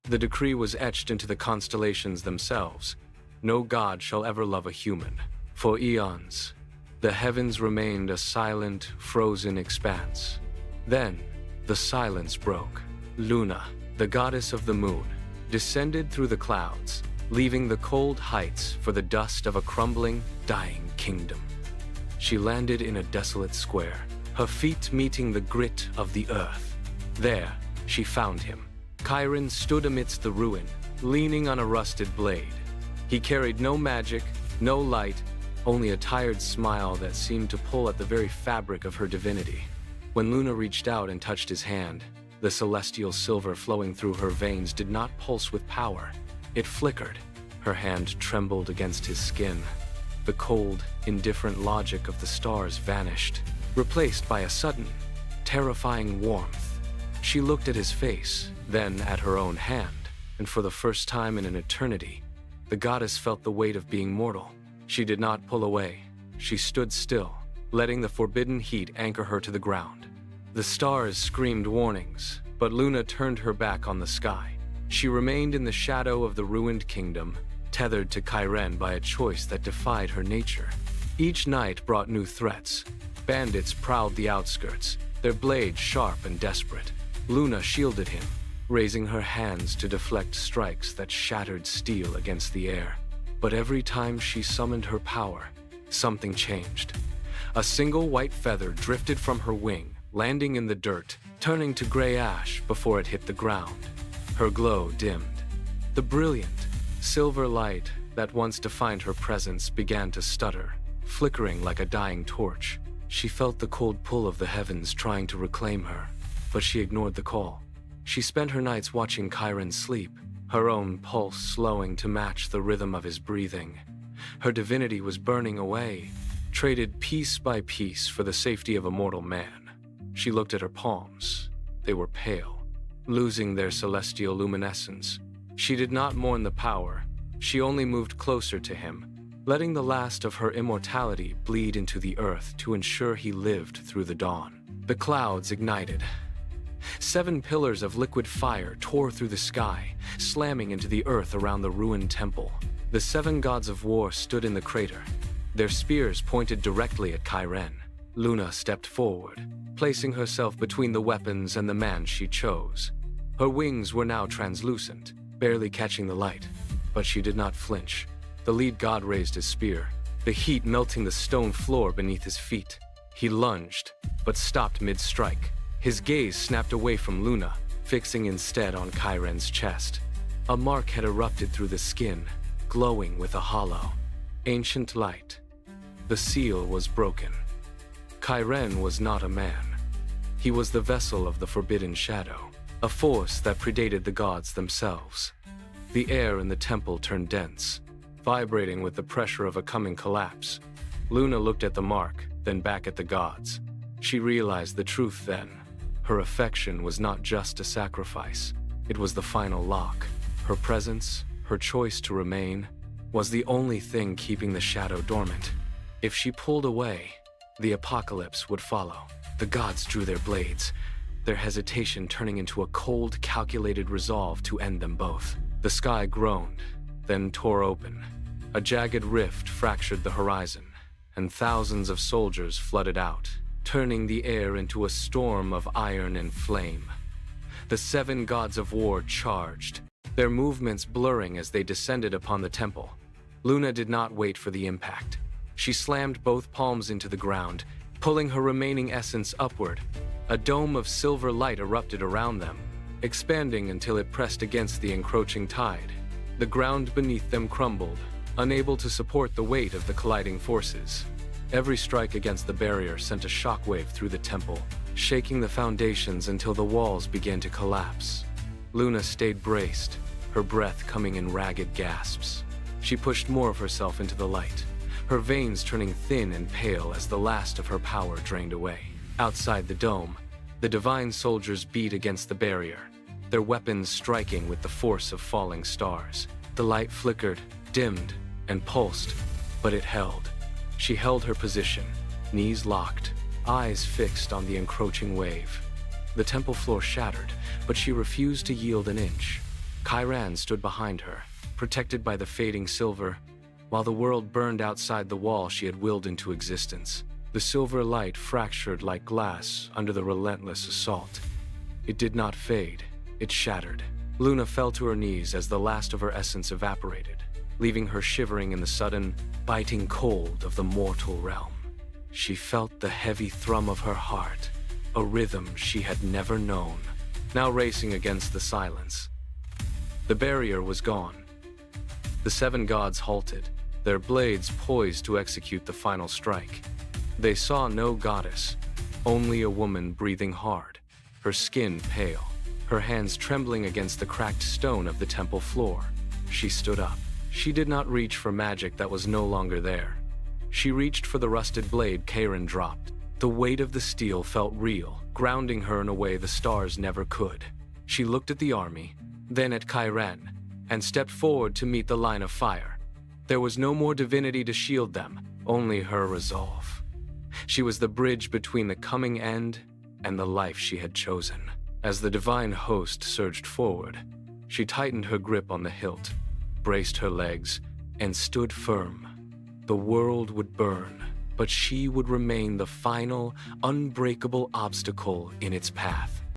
The decree was etched into the constellations themselves. No god shall ever love a human. For eons, the heavens remained a silent, frozen expanse. Then, the silence broke. Luna, the goddess of the moon, descended through the clouds, leaving the cold heights for the dust of a crumbling, dying kingdom. She landed in a desolate square, her feet meeting the grit of the earth. There, she found him. Chiron stood amidst the ruin, leaning on a rusted blade. He carried no magic, no light, only a tired smile that seemed to pull at the very fabric of her divinity. When Luna reached out and touched his hand, the celestial silver flowing through her veins did not pulse with power. It flickered. Her hand trembled against his skin. The cold, indifferent logic of the stars vanished, replaced by a sudden, terrifying warmth. She looked at his face, then at her own hand, and for the first time in an eternity, the goddess felt the weight of being mortal. She did not pull away. She stood still, letting the forbidden heat anchor her to the ground. The stars screamed warnings, but Luna turned her back on the sky. She remained in the shadow of the ruined kingdom, tethered to Chiron by a choice that defied her nature. Each night brought new threats. Bandits prowled the outskirts, their blades sharp and desperate. Luna shielded him, raising her hands to deflect strikes that shattered steel against the air. But every time she summoned her power, something changed. A single white feather drifted from her wing, landing in the dirt, turning to gray ash before it hit the ground. Her glow dimmed. The brilliant, silver light that once defined her presence began to stutter, flickering like a dying torch. She felt the cold pull of the heavens trying to reclaim her, but she ignored the call. She spent her nights watching Chiron sleep, her own pulse slowing to match the rhythm of his breathing. Her divinity was burning away, traded piece by piece for the safety of a mortal man. She looked at her palms. They were pale, losing their celestial luminescence. She did not mourn the power. She only moved closer to him, letting the last of her immortality bleed into the earth to ensure he lived through the dawn. The clouds ignited. 7 pillars of liquid fire tore through the sky, slamming into the earth around the ruined temple. The 7 gods of war stood in the crater, their spears pointed directly at Chiron. Luna stepped forward, placing herself between the weapons and the man she chose. Her wings were now translucent, barely catching the light, but she did not flinch. The lead god raised his spear, the heat melting the stone floor beneath his feet. He lunged, but stopped mid-strike. His gaze snapped away from Luna, fixing instead on Chiron's chest. A mark had erupted through the skin, glowing with a hollow, ancient light. The seal was broken. Chiron was not a man. He was the vessel of the forbidden shadow, a force that predated the gods themselves. The air in the temple turned dense, vibrating with the pressure of a coming collapse. Luna looked at the mark, then back at the gods. She realized the truth then. Her affection was not just a sacrifice. It was the final lock. Her presence, her choice to remain, was the only thing keeping the shadow dormant. If she pulled away, the apocalypse would follow. The gods drew their blades, their hesitation turning into a cold, calculated resolve to end them both. The sky groaned, then tore open. A jagged rift fractured the horizon, and thousands of soldiers flooded out, turning the air into a storm of iron and flame. The 7 gods of war charged, their movements blurring as they descended upon the temple. Luna did not wait for the impact. She slammed both palms into the ground, pulling her remaining essence upward. A dome of silver light erupted around them, expanding until it pressed against the encroaching tide. The ground beneath them crumbled, unable to support the weight of the colliding forces. Every strike against the barrier sent a shockwave through the temple, shaking the foundations until the walls began to collapse. Luna stayed braced, her breath coming in ragged gasps. She pushed more of herself into the light, her veins turning thin and pale as the last of her power drained away. Outside the dome, the divine soldiers beat against the barrier, their weapons striking with the force of falling stars. The light flickered, dimmed, and pulsed, but it held. She held her position, knees locked, eyes fixed on the encroaching wave. The temple floor shattered, but she refused to yield an inch. Chiron stood behind her, protected by the fading silver, while the world burned outside the wall she had willed into existence. The silver light fractured like glass under the relentless assault. It did not fade, it shattered. Luna fell to her knees as the last of her essence evaporated, leaving her shivering in the sudden, biting cold of the mortal realm. She felt the heavy thrum of her heart, a rhythm she had never known, now racing against the silence. The barrier was gone. The seven gods halted, their blades poised to execute the final strike. They saw no goddess, only a woman breathing hard, her skin pale, her hands trembling against the cracked stone of the temple floor. She stood up. She did not reach for magic that was no longer there. She reached for the rusted blade Chiron dropped. The weight of the steel felt real, grounding her in a way the stars never could. She looked at the army, then at Chiron, and stepped forward to meet the line of fire. There was no more divinity to shield them, only her resolve. She was the bridge between the coming end and the life she had chosen. As the divine host surged forward, she tightened her grip on the hilt, braced her legs, and stood firm. The world would burn, but she would remain the final, unbreakable obstacle in its path.